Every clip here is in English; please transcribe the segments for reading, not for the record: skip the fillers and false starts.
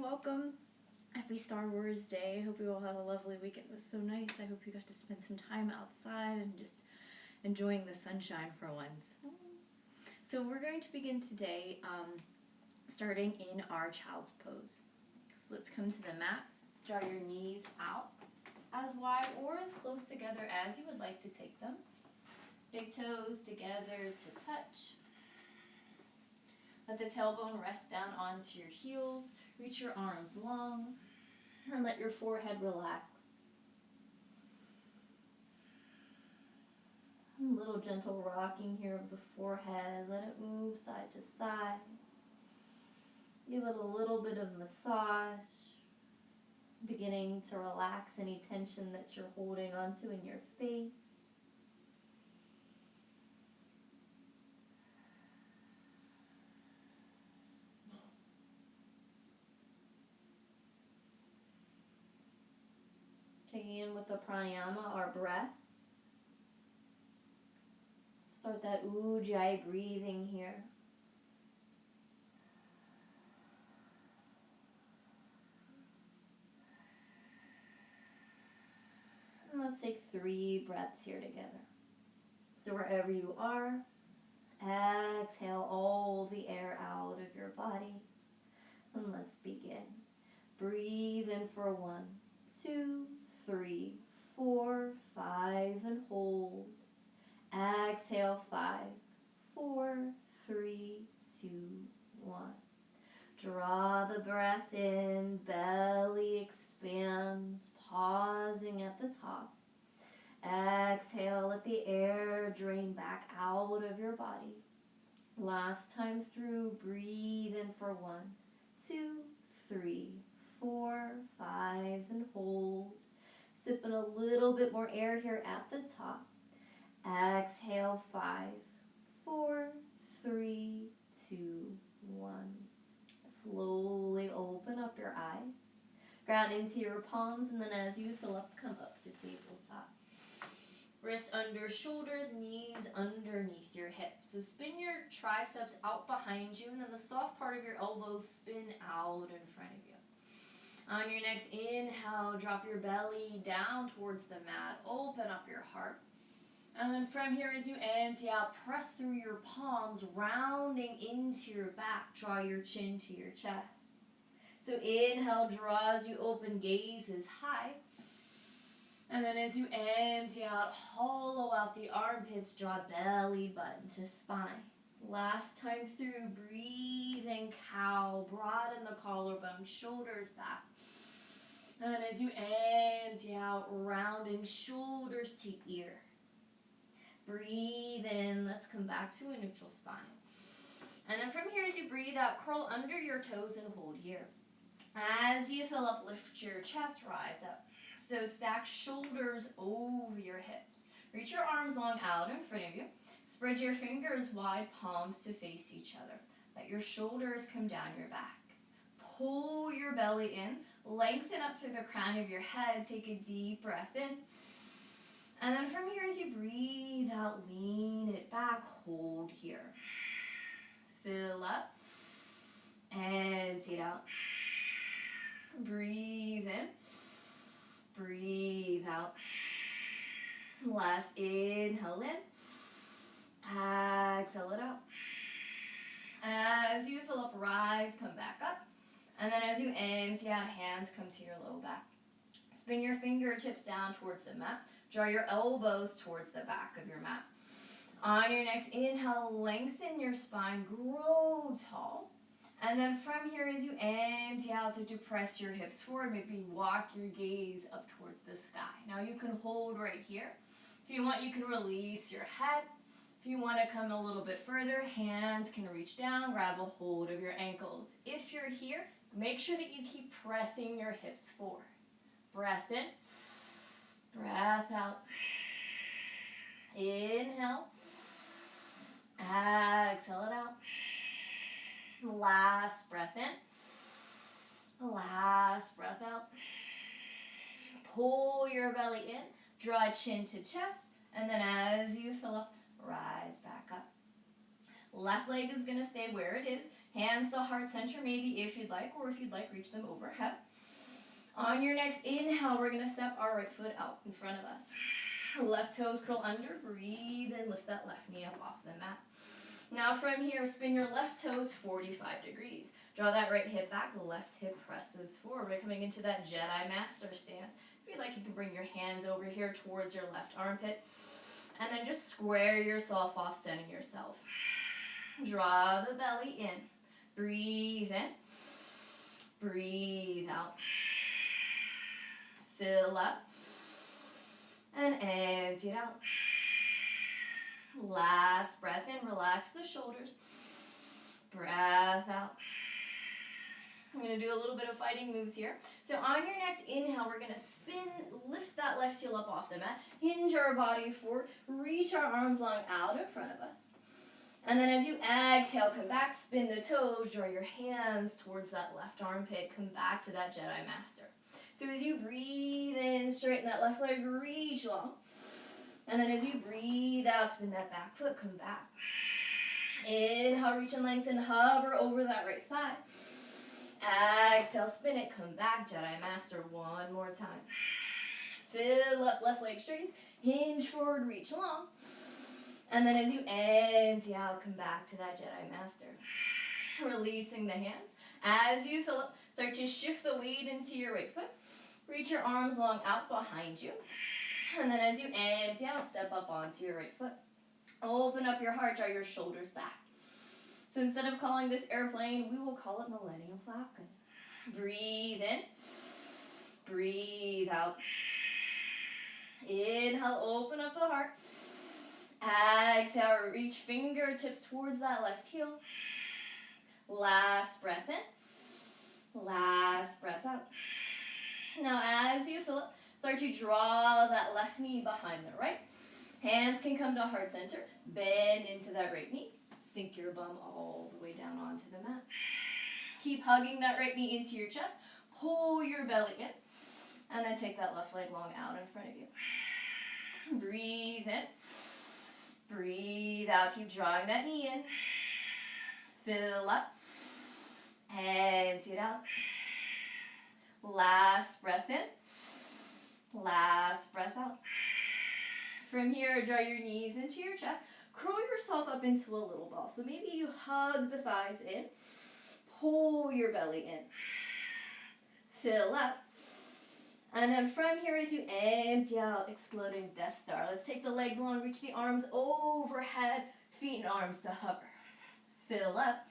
welcome. Happy Star Wars Day. Hope you all had a lovely weekend. It was so nice. I hope you got to spend some time outside and just enjoying the sunshine for once. So we're going to begin today starting in our child's pose. So let's come to the mat. Draw your knees out as wide or as close together as you would like to take them. Big toes together to touch. Let the tailbone rest down onto your heels. Reach your arms long and let your forehead relax. A little gentle rocking here of the forehead. Let it move side to side. Give it a little bit of massage. Beginning to relax any tension that you're holding onto in your face. Checking in with the pranayama, our breath. Start that ujjayi breathing here. And let's take 3 breaths here together. So wherever you are, exhale all the air out of your body. And let's begin. Breathe in for 1, 2, 3, 4, 5, and hold. Exhale, 5, 4, 3, 2, 1. Draw the breath in, belly expands, pausing at the top. Exhale, let the air drain back out of your body. Last time through, breathe in for 1, 2, 3, 4, 5, and hold. Sip in a little bit more air here at the top. Exhale, 5, 4, 3, 2, 1. Slowly open up your eyes. Ground into your palms, and then as you fill up, come up to tabletop. Wrists under shoulders, knees underneath your hips. So spin your triceps out behind you, and then the soft part of your elbows spin out in front of you. On your next inhale, drop your belly down towards the mat. Open up your heart. And then from here, as you empty out, press through your palms, rounding into your back. Draw your chin to your chest. So inhale, draw as you open, gaze is high. And then as you empty out, hollow out the armpits, draw belly button to spine. Last time through, breathe in cow, broaden the collarbone, shoulders back. And as you empty out, rounding shoulders to ears. Breathe in, let's come back to a neutral spine. And then from here, as you breathe out, curl under your toes and hold here. As you fill up, lift your chest, rise up. So stack shoulders over your hips. Reach your arms long out in front of you. Spread your fingers wide, palms to face each other. Let your shoulders come down your back. Pull your belly in. Lengthen up through the crown of your head. Take a deep breath in. And then from here, as you breathe out, lean it back. Hold here. Fill up. Empty it out. Breathe in. Breathe out. Last inhale in. Exhale it out. As you fill up, rise, come back up. And then as you empty out, hands come to your low back. Spin your fingertips down towards the mat. Draw your elbows towards the back of your mat. On your next inhale, lengthen your spine, grow tall. And then from here, as you empty out, so to press your hips forward, maybe walk your gaze up towards the sky. Now you can hold right here. If you want, you can release your head. If you want to come a little bit further, hands can reach down, grab a hold of your ankles. If you're here, make sure that you keep pressing your hips forward. Breath in, breath out. Inhale, exhale it out. Last breath in, last breath out. Pull your belly in, draw chin to chest, and then as you fill up, rise back up. Left leg is going to stay where it is. Hands to heart center maybe if you'd like, or if you'd like, reach them overhead. On your next inhale, we're going to step our right foot out in front of us. Left toes curl under, breathe and lift that left knee up off the mat. Now from here, spin your left toes 45 degrees. Draw that right hip back, the left hip presses forward. We're coming into that Jedi Master stance. If you'd like, you can bring your hands over here towards your left armpit. And then just square yourself off, centering yourself. Draw the belly in. Breathe in. Breathe out. Fill up. And empty it out. Last breath in, relax the shoulders. Breath out. I'm going to do a little bit of fighting moves here. So on your next inhale, we're going to spin, lift that left heel up off the mat, hinge our body forward, reach our arms long out in front of us. And then as you exhale, come back, spin the toes, draw your hands towards that left armpit, come back to that Jedi Master. So as you breathe in, straighten that left leg, reach long. And then as you breathe out, spin that back foot, come back. Inhale, reach and lengthen, hover over that right thigh. Exhale, spin it, come back, Jedi Master, one more time. Fill up, left leg straightens, hinge forward, reach long. And then as you empty out, come back to that Jedi Master. Releasing the hands. As you fill up, start to shift the weight into your right foot. Reach your arms long out behind you. And then as you empty out, step up onto your right foot. Open up your heart, draw your shoulders back. So instead of calling this airplane, we will call it Millennial Falcon. Breathe in. Breathe out. Inhale, open up the heart. Exhale, reach fingertips towards that left heel. Last breath in. Last breath out. Now as you fill it, start to draw that left knee behind the right. Hands can come to heart center. Bend into that right knee. Sink your bum all the way down onto the mat. Keep hugging that right knee into your chest. Pull your belly in. And then take that left leg long out in front of you. Breathe in. Breathe out. Keep drawing that knee in. Fill up. Empty it out. Last breath in. Last breath out. From here, draw your knees into your chest. Curl yourself up into a little ball. So maybe you hug the thighs in. Pull your belly in. Fill up. And then from here, as you empty out, exploding Death Star. Let's take the legs long, reach the arms overhead, feet and arms to hover. Fill up.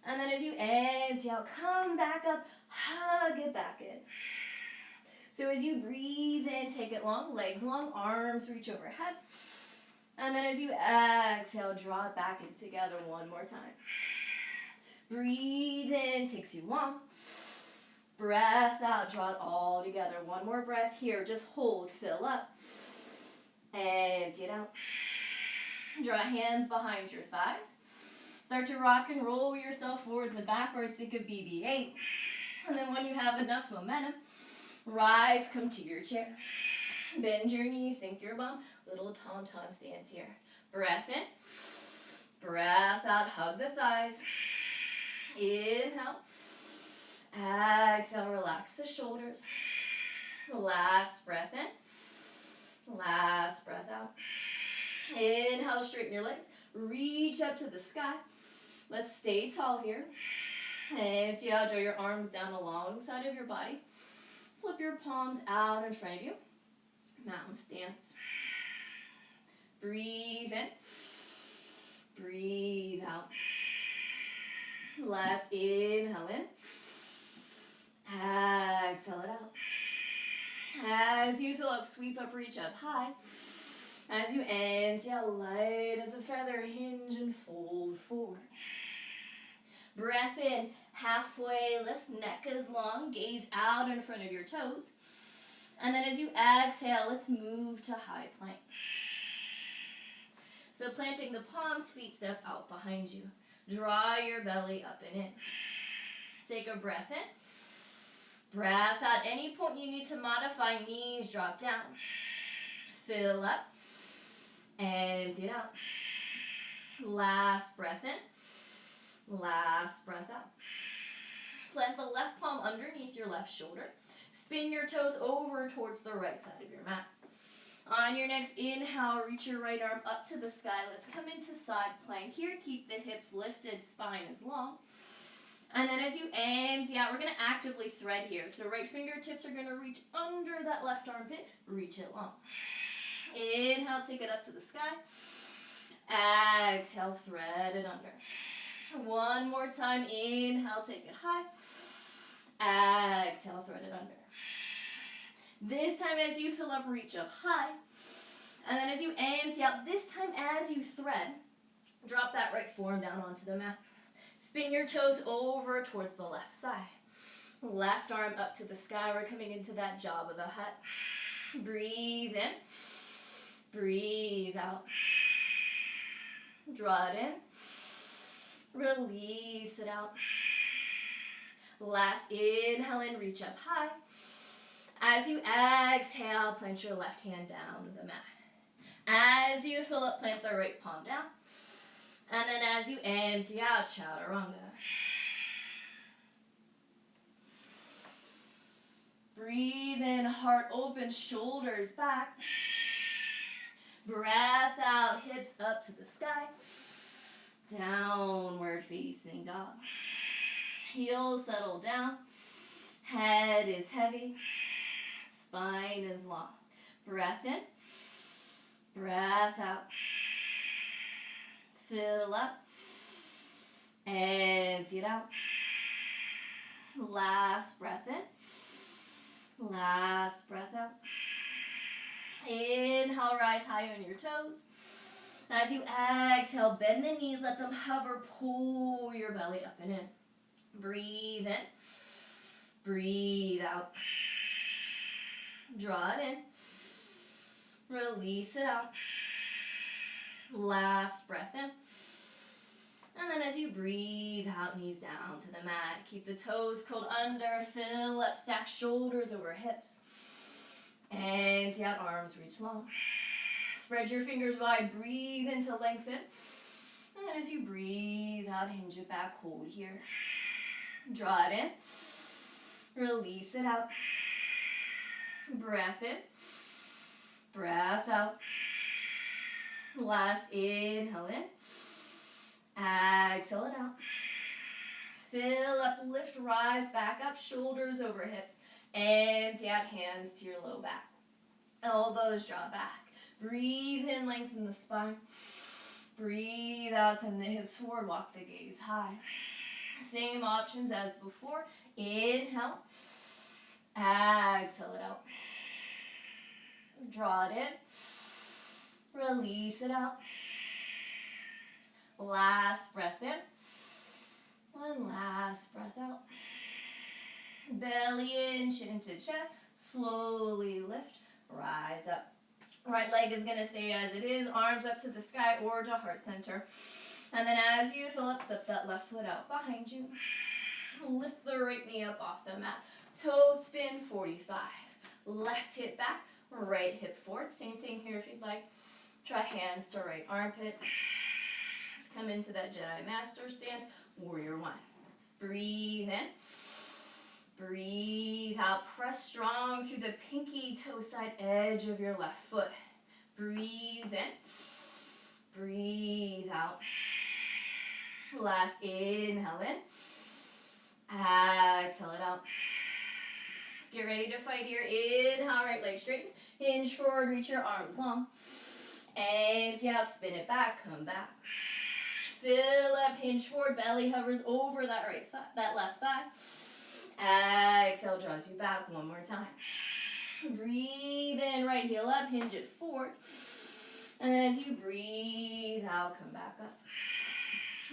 And then as you empty out, come back up, hug it back in. So as you breathe in, take it long, legs long, arms reach overhead. And then as you exhale, draw it back in together one more time. Breathe in, takes you long. Breath out, draw it all together. One more breath here, just hold, fill up. Empty it out. Draw hands behind your thighs. Start to rock and roll yourself forwards and backwards. Think of BB-8. And then when you have enough momentum, rise, come to your chair. Bend your knees, sink your bum. Little tauntaun stance here. Breath in. Breath out, hug the thighs. Inhale. Exhale, relax the shoulders. Last breath in. Last breath out. Inhale, straighten your legs. Reach up to the sky. Let's stay tall here. Empty out, draw your arms down alongside of your body. Flip your palms out in front of you. Mountain stance. Breathe in. Breathe out. Last inhale in. Exhale it out. As you fill up, sweep up, reach up high. As you empty out, light as a feather, hinge and fold forward. Breath in, halfway lift, neck is long, gaze out in front of your toes. And then as you exhale, let's move to high plank. So planting the palms, feet step out behind you. Draw your belly up and in. Take a breath in. Breath out. Any point you need to modify, knees drop down. Fill up. Empty it out. Last breath in. Last breath out. Plant the left palm underneath your left shoulder. Spin your toes over towards the right side of your mat. On your next inhale, reach your right arm up to the sky. Let's come into side plank here. Keep the hips lifted, spine is long. And then as you empty out, we're going to actively thread here. So right fingertips are going to reach under that left armpit. Reach it long. Inhale, take it up to the sky. Exhale, thread it under. One more time. Inhale, take it high. Exhale, thread it under. This time as you fill up, reach up high. And then as you empty out, this time as you thread, drop that right forearm down onto the mat. Spin your toes over towards the left side. Left arm up to the sky. We're coming into that Jabba the Hutt. Breathe in. Breathe out. Draw it in. Release it out. Last inhale in, reach up high. As you exhale, plant your left hand down to the mat. As you fill up, plant the right palm down. And then as you empty out, chaturanga. Breathe in, heart open, shoulders back. Breath out, hips up to the sky. Downward facing dog. Heels settle down. Head is heavy. Spine is long. Breath in. Breath out. Fill up. Empty it out. Last breath in. Last breath out. Inhale, rise high on your toes. As you exhale, bend the knees, let them hover, pull your belly up and in. Breathe in. Breathe out. Draw it in. Release it out. Last breath in. And then as you breathe out, knees down to the mat. Keep the toes curled under. Fill up, stack shoulders over hips. Empty out, arms reach long. Spread your fingers wide. Breathe in to lengthen. And then as you breathe out, hinge it back. Hold here. Draw it in. Release it out. Breath in. Breath out. Last inhale in. Exhale it out. Fill up, lift, rise, back up, shoulders over hips. Empty out, hands to your low back. Elbows draw back. Breathe in, lengthen the spine. Breathe out, send the hips forward, walk the gaze high. Same options as before. Inhale. Exhale it out. Draw it in. Release it out. Last breath in. One last breath out. Belly in, chin to chest. Slowly lift. Rise up. Right leg is going to stay as it is. Arms up to the sky or to heart center. And then as you fill up, step that left foot out behind you. Lift the right knee up off the mat. Toe spin 45. Left hip back. Right hip forward. Same thing here if you'd like. Try hands to right armpit. Just come into that Jedi Master stance. Warrior one. Breathe in. Breathe out. Press strong through the pinky toe side edge of your left foot. Breathe in. Breathe out. Last inhale in. Exhale it out. Let's get ready to fight here. Inhale, right leg straightens. Hinge forward, reach your arms long. Empty out, spin it back, come back. Fill up, hinge forward, belly hovers over that right thigh, that left thigh. Exhale, draws you back one more time. Breathe in, right heel up, hinge it forward. And then as you breathe out, come back up.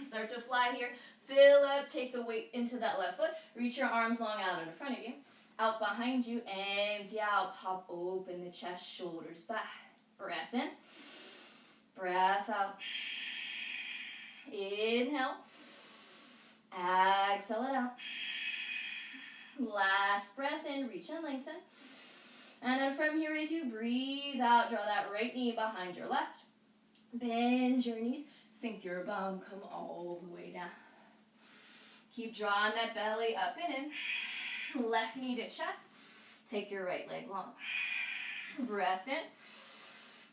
Start to fly here. Fill up, take the weight into that left foot. Reach your arms long out in front of you. Out behind you, empty out, pop open the chest, shoulders back. Breath in. Breath out. Inhale. Exhale it out. Last breath in, reach and lengthen. And then from here as you breathe out, draw that right knee behind your left. Bend your knees, sink your bum, come all the way down. Keep drawing that belly up and in. Left knee to chest. Take your right leg long. Breath in.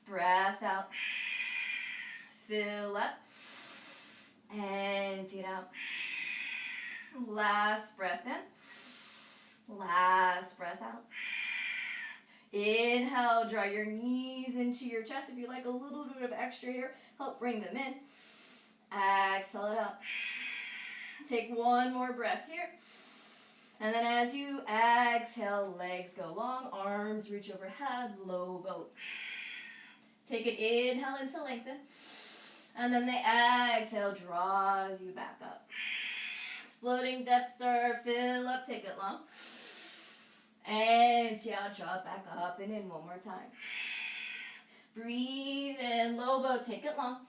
Breath out. Fill up. Empty it out. Last breath in. Last breath out. Inhale, draw your knees into your chest. If you like a little bit of extra here, help bring them in. Exhale it out. Take one more breath here. And then as you exhale, legs go long, arms reach overhead, low boat. Take an inhale into lengthen. And then the exhale draws you back up. Exploding Death Star, fill up, take it long. Empty out, draw it back up and in one more time. Breathe in, low boat, take it long.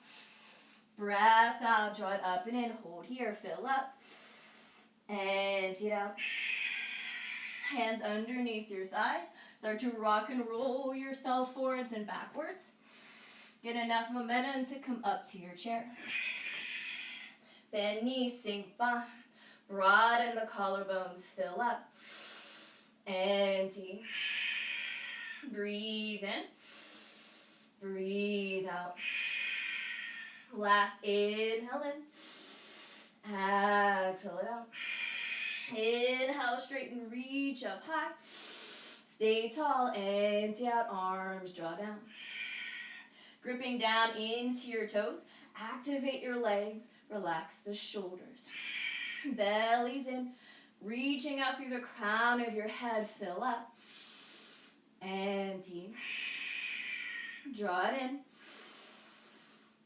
Breath out, draw it up and in, hold here, fill up. Empty it out. Hands underneath your thighs. Start to rock and roll yourself forwards and backwards. Get enough momentum to come up to your chair. Bend knees, sink back. Broaden the collarbones, fill up. Empty. Breathe in. Breathe out. Last inhale in. Exhale it out. Inhale, straighten, reach up high. Stay tall, empty out, arms draw down. Gripping down into your toes. Activate your legs, relax the shoulders. Belly's in, reaching out through the crown of your head, fill up. Empty. Draw it in.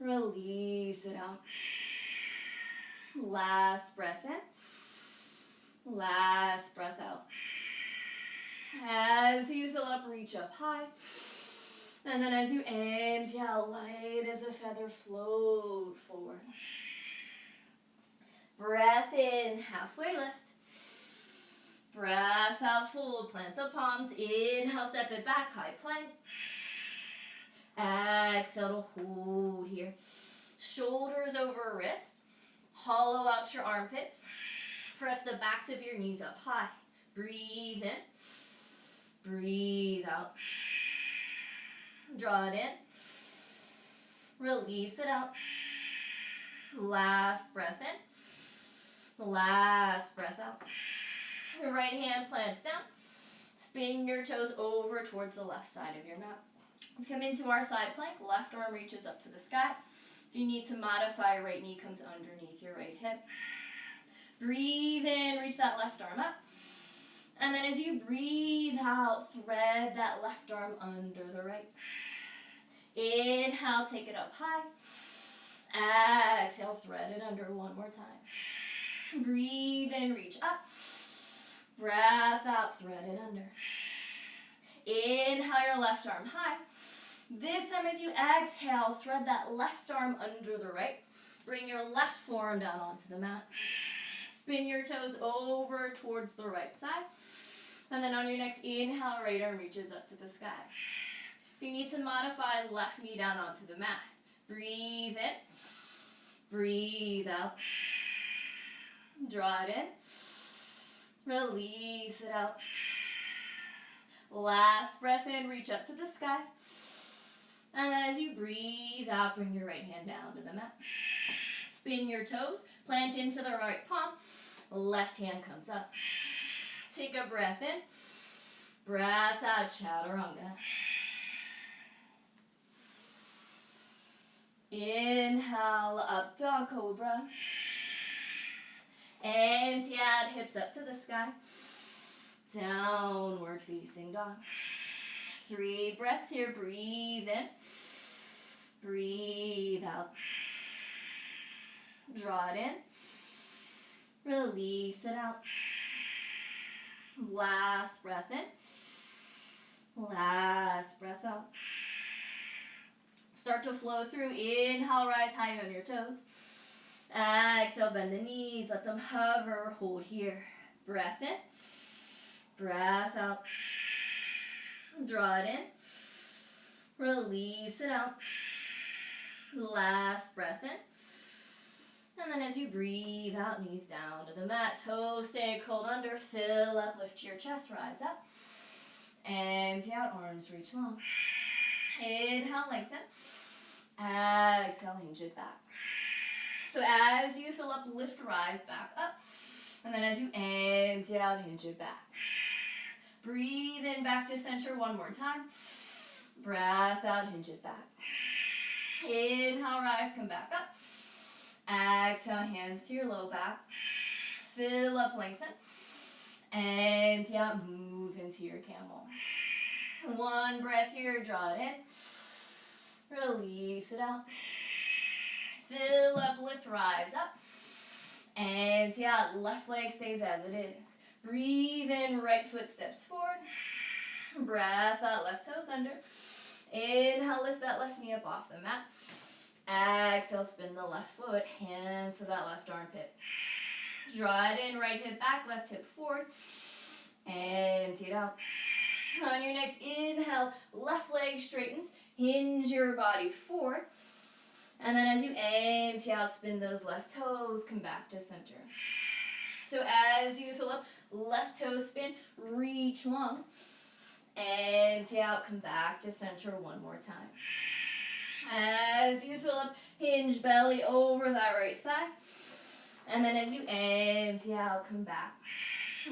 Release it out. Last breath in. Last breath out. As you fill up, reach up high. And then as you empty out, light as a feather, float forward. Breath in, halfway lift. Breath out, fold, plant the palms. Inhale, step it back, high plank. Exhale to hold here. Shoulders over wrists. Hollow out your armpits. Press the backs of your knees up high. Breathe in. Breathe out. Draw it in. Release it out. Last breath in. Last breath out. Your right hand plants down. Spin your toes over towards the left side of your mat. Let's come into our side plank. Left arm reaches up to the sky. If you need to modify, right knee comes underneath your right hip. Breathe in, reach that left arm up. And then as you breathe out, thread that left arm under the right. Inhale, take it up high. Exhale, thread it under one more time. Breathe in, reach up. Breath out, thread it under. Inhale your left arm high. This time as you exhale, thread that left arm under the right. Bring your left forearm down onto the mat. Spin your toes over towards the right side. And then on your next inhale, right arm reaches up to the sky. If you need to modify, left knee down onto the mat. Breathe in. Breathe out. Draw it in. Release it out. Last breath in, reach up to the sky. And then as you breathe out, bring your right hand down to the mat. Spin your toes, plant into the right palm. Left hand comes up. Take a breath in. Breath out, chaturanga. Inhale, up dog cobra. Empty out, hips up to the sky. Downward facing dog. 3 breaths here. Breathe in. Breathe out. Draw it in. Release it out. Last breath in. Last breath out. Start to flow through. Inhale, rise high on your toes. Exhale, bend the knees. Let them hover. Hold here. Breath in. Breath out. Draw it in. Release it out. Last breath in. And then as you breathe out, knees down to the mat, toes stay curled under, fill up, lift your chest, rise up. Empty out, arms reach long. Inhale, lengthen. Exhale, hinge it back. So as you fill up, lift, rise, back up. And then as you empty out, hinge it back. Breathe in back to center one more time. Breath out, hinge it back. Inhale, rise, come back up. Exhale, hands to your low back. Fill up, lengthen. Empty out, move into your camel. One breath here, draw it in. Release it out. Fill up, lift, rise up. Empty out, left leg stays as it is. Breathe in, right foot steps forward. Breath out, left toes under. Inhale, lift that left knee up off the mat. Exhale, spin the left foot, hands to that left armpit. Draw it in, right hip back, left hip forward. Empty it out. On your next inhale, left leg straightens, hinge your body forward. And then as you empty out, spin those left toes, come back to center. So as you fill up, left toe spin, reach long. Empty out, come back to center one more time. As you fill up, hinge belly over that right thigh. And then as you empty out, come back.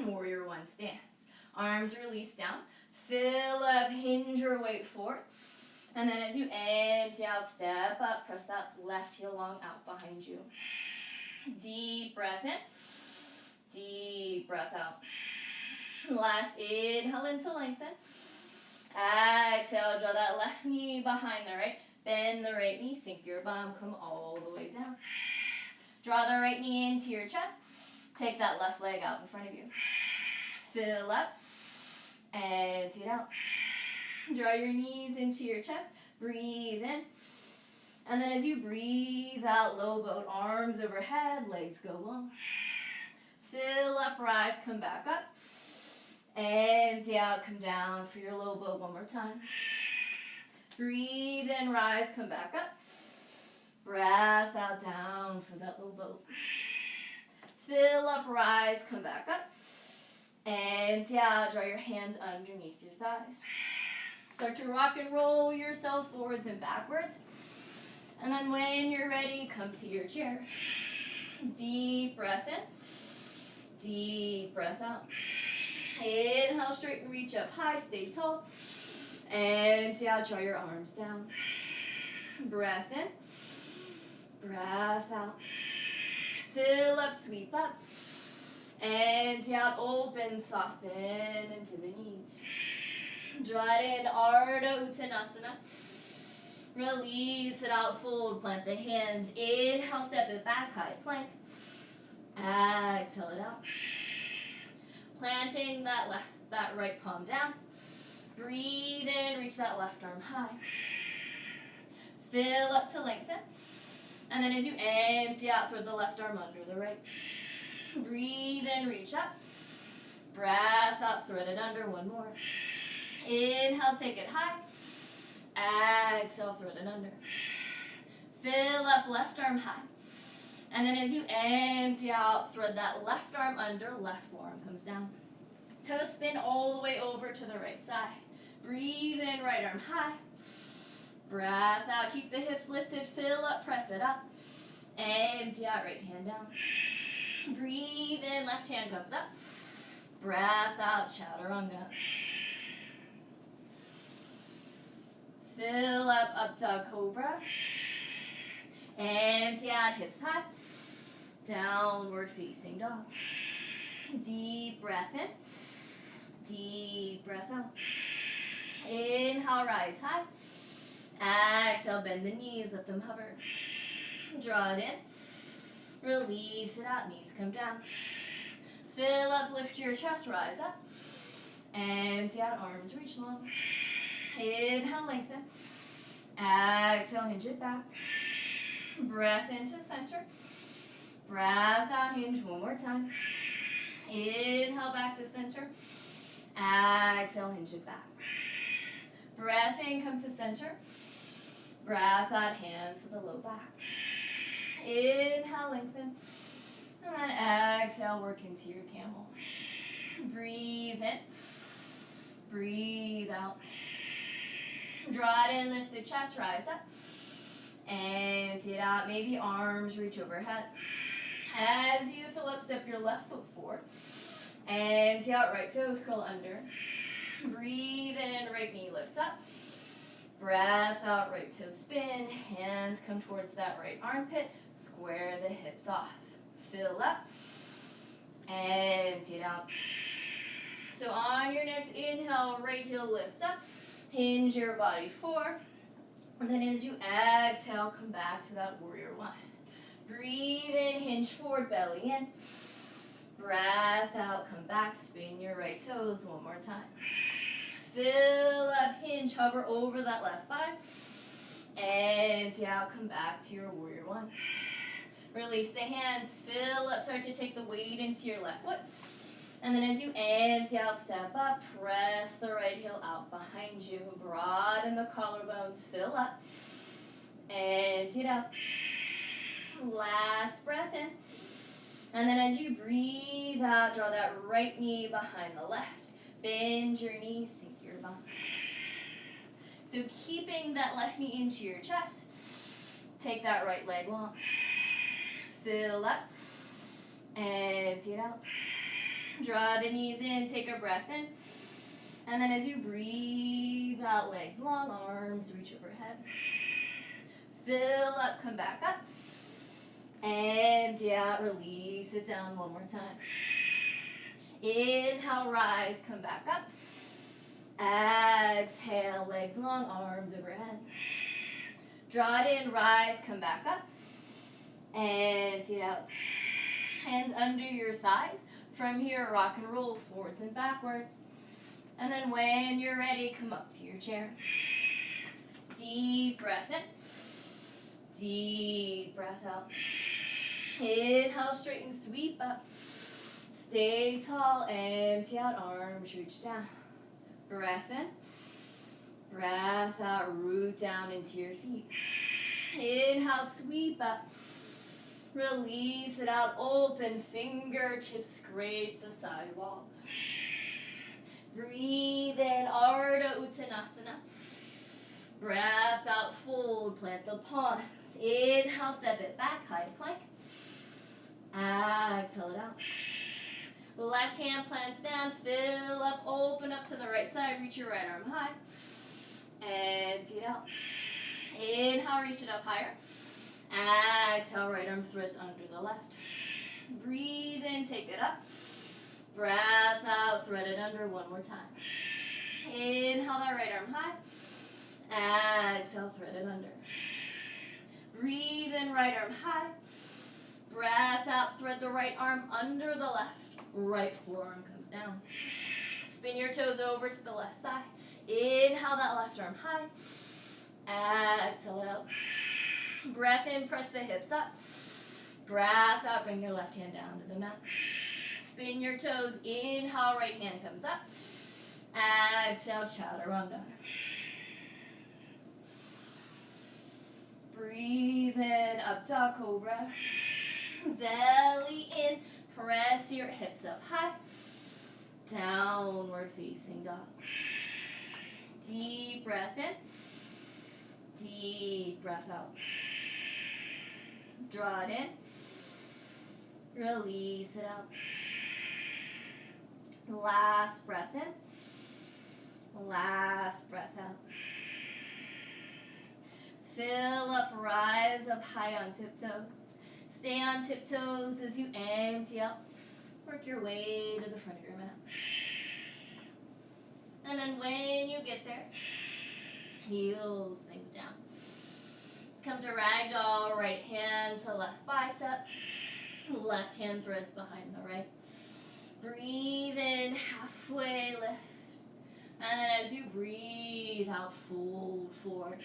Warrior one stance. Arms release down. Fill up, hinge your weight forward. And then as you empty out, step up, press that left heel long out behind you. Deep breath in. Deep breath out. Last inhale into lengthen. Exhale, draw that left knee behind the right. Bend the right knee, sink your bum, come all the way down. Draw the right knee into your chest. Take that left leg out in front of you. Fill up. Empty it out. Draw your knees into your chest. Breathe in. And then as you breathe out, low boat, arms overhead, legs go long. Fill up, rise, come back up. Empty out, come down for your low boat one more time. Breathe in, rise, come back up. Breath out, down for that low boat. Fill up, rise, come back up. Empty out, draw your hands underneath your thighs. Start to rock and roll yourself forwards and backwards. And then when you're ready, come to your chair. Deep breath in. Deep breath out. Inhale, straighten, reach up high, stay tall. Empty out, draw your arms down. Breath in. Breath out. Fill up, sweep up. Empty out, open, soft bend into the knees. Draw it in, Ardha Uttanasana. Release it out, fold, plant the hands. Inhale, step it back, high plank. Exhale it out. Planting that right palm down. Breathe in, reach that left arm high. Fill up to lengthen. And then as you empty out, throw the left arm under the right. Breathe in, reach up. Breath out, thread it under, one more. Inhale, take it high. Exhale, thread it under. Fill up, left arm high. And then as you empty out, thread that left arm under, left forearm comes down. Toe spin all the way over to the right side. Breathe in, right arm high. Breath out, keep the hips lifted, fill up, press it up. Empty out, right hand down. Breathe in, left hand comes up. Breath out, chaturanga. Fill up dog cobra. Empty out, hips high. Downward facing dog. Deep breath in. Deep breath out. Inhale, rise high. Exhale, bend the knees, let them hover. Draw it in. Release it out, knees come down. Fill up, lift your chest, rise up. Empty out, arms reach long. Inhale, lengthen. Exhale, hinge it back. Breath into center. Breath out, hinge one more time. Inhale, back to center. Exhale, hinge it back. Breath in, come to center. Breath out, hands to the low back. Inhale, lengthen. And then exhale, work into your camel. Breathe in. Breathe out. Draw it in, lift the chest, rise up. Empty it out. Maybe arms reach overhead. As you fill up, step your left foot forward. Empty out, right toes curl under. Breathe in, right knee lifts up. Breath out, right toe spin. Hands come towards that right armpit. Square the hips off. Fill up. Empty it out. So on your next inhale, right heel lifts up. Hinge your body forward. And then as you exhale, come back to that warrior one. Breathe in, hinge forward, belly in. Breath out, come back, spin your right toes one more time. Fill up, hinge, hover over that left thigh. Empty out, come back to your warrior one. Release the hands, fill up, start to take the weight into your left foot. And then as you empty out, step up, press the right heel out behind you. Broaden the collarbones, fill up. Empty it out. Last breath in. And then as you breathe out, draw that right knee behind the left. Bend your knees, sink your bum. So keeping that left knee into your chest, take that right leg long. Fill up. Empty it out. Draw the knees in, take a breath in. And then as you breathe out, legs long, arms reach overhead. Fill up, come back up. Empty out, release it down one more time. Inhale, rise, come back up. Exhale, legs long, arms overhead. Draw it in, rise, come back up. Empty it out. Hands under your thighs. From here, rock and roll forwards and backwards. And then when you're ready, come up to your chair. Deep breath in. Deep breath out. Inhale, straighten, sweep up. Stay tall, empty out, arms reach down. Breath in. Breath out, root down into your feet. Inhale, sweep up. Release it out, open fingertips, scrape the side walls. Breathe in, Ardha Uttanasana. Breath out, fold, plant the palms. Inhale, step it back, high plank. Exhale it out. Left hand plants down, fill up, open up to the right side, reach your right arm high. Empty it out. Inhale, reach it up higher. Exhale, right arm threads under the left. Breathe in, take it up. Breath out, thread it under one more time. Inhale that right arm high. Exhale, thread it under. Breathe in, right arm high. Breath out, thread the right arm under the left. Right forearm comes down. Spin your toes over to the left side. Inhale that left arm high. Exhale it out. Breath in, press the hips up. Breath out, bring your left hand down to the mat. Spin your toes. Inhale, right hand comes up. Exhale, chaturanga. Breathe in, up dog cobra. Belly in, press your hips up high. Downward facing dog. Deep breath in. Deep breath out. Draw it in. Release it out. Last breath in. Last breath out. Fill up, rise up high on tiptoes. Stay on tiptoes as you empty out. Work your way to the front of your mat. And then when you get there, heels sink down. Let's come to ragdoll, right hand to left bicep. Left hand threads behind the right. Breathe in, halfway lift. And then as you breathe out, fold forward.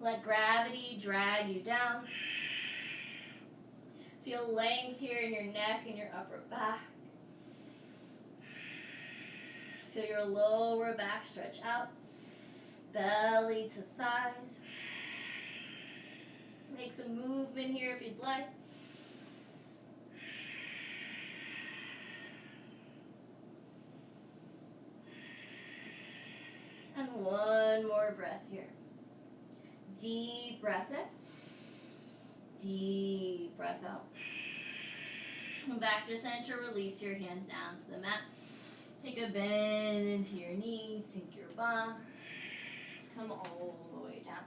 Let gravity drag you down. Feel length here in your neck and your upper back. Feel your lower back stretch out. Belly to thighs. Make some movement here if you'd like. And one more breath here. Deep breath in. Deep breath out. And back to center, release your hands down to the mat. Take a bend into your knees, sink your bum. Just come all the way down.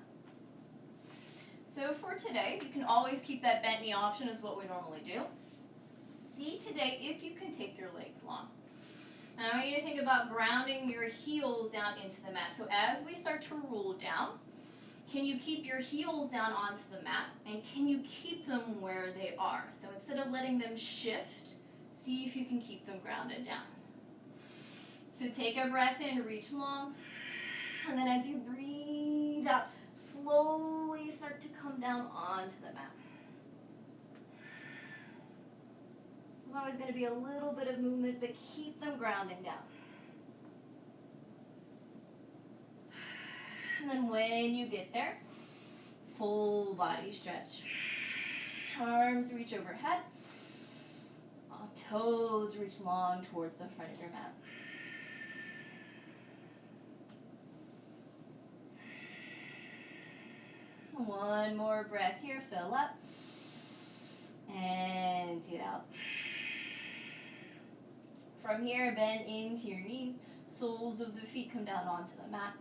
So for today, you can always keep that bent knee option as what we normally do. See today if you can take your legs long. Now I want you to think about grounding your heels down into the mat. So as we start to roll down, can you keep your heels down onto the mat? And can you keep them where they are? So instead of letting them shift, see if you can keep them grounded down. So take a breath in, reach long. And then as you breathe out, slowly start to come down onto the mat. There's always going to be a little bit of movement, but keep them grounding down. And then when you get there, full body stretch. Arms reach overhead. Toes reach long towards the front of your mat. One more breath here, fill up. And empty it out. From here, bend into your knees. Soles of the feet come down onto the mat.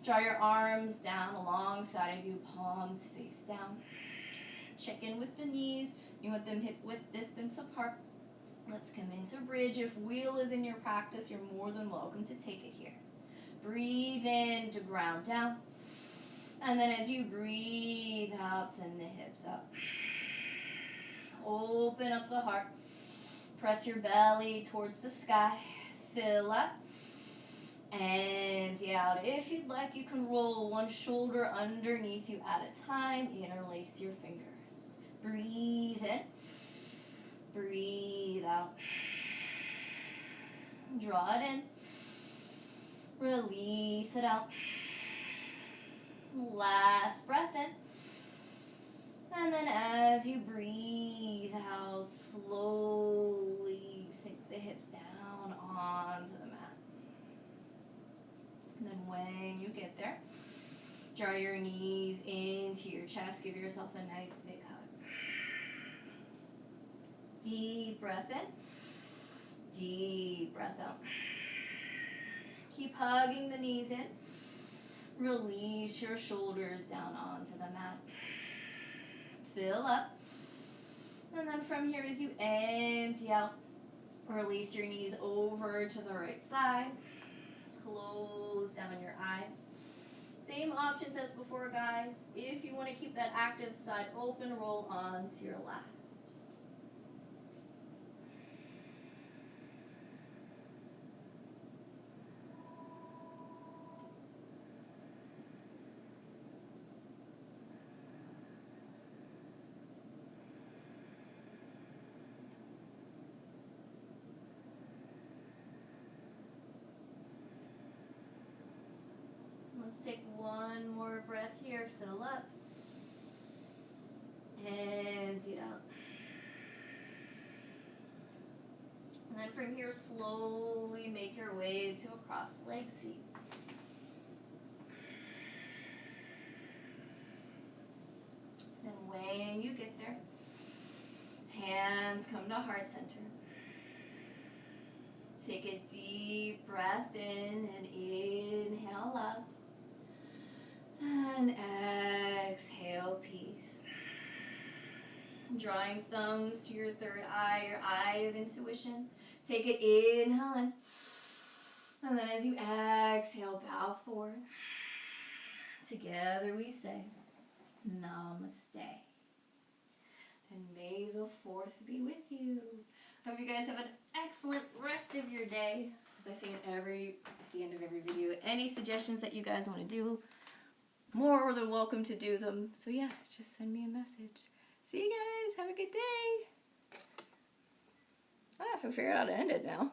Draw your arms down alongside of you, palms face down. Check in with the knees. You want them hip width distance apart. Let's come into bridge. If wheel is in your practice, you're more than welcome to take it here. Breathe in to ground down. And then as you breathe out, send the hips up. Open up the heart. Press your belly towards the sky. Fill up. Empty out. If you'd like, you can roll one shoulder underneath you at a time. Interlace your fingers. Breathe in. Breathe out. Draw it in. Release it out. Last breath in. And then as you breathe out, slowly sink the hips down onto the mat. And then when you get there, draw your knees into your chest. Give yourself a nice big hug. Deep breath in. Deep breath out. Keep hugging the knees in. Release your shoulders down onto the mat. Fill up. And then from here, as you empty out, release your knees over to the right side. Close down your eyes. Same options as before, guys. If you want to keep that active side open, roll on to your left. Let's take one more breath here. Fill up. Empty it out. And then from here, slowly make your way into a cross-legged seat. Then when you get there, hands come to heart center. Take a deep breath in and inhale up. And exhale, peace. Drawing thumbs to your third eye, your eye of intuition. Take it, inhale in. And then as you exhale, bow forward. Together we say, Namaste. And may the fourth be with you. Hope you guys have an excellent rest of your day. As I say at the end of every video, any suggestions that you guys want to do, more than welcome to do them. So yeah, just send me a message. See you guys. Have a good day. I figured out how to end it now.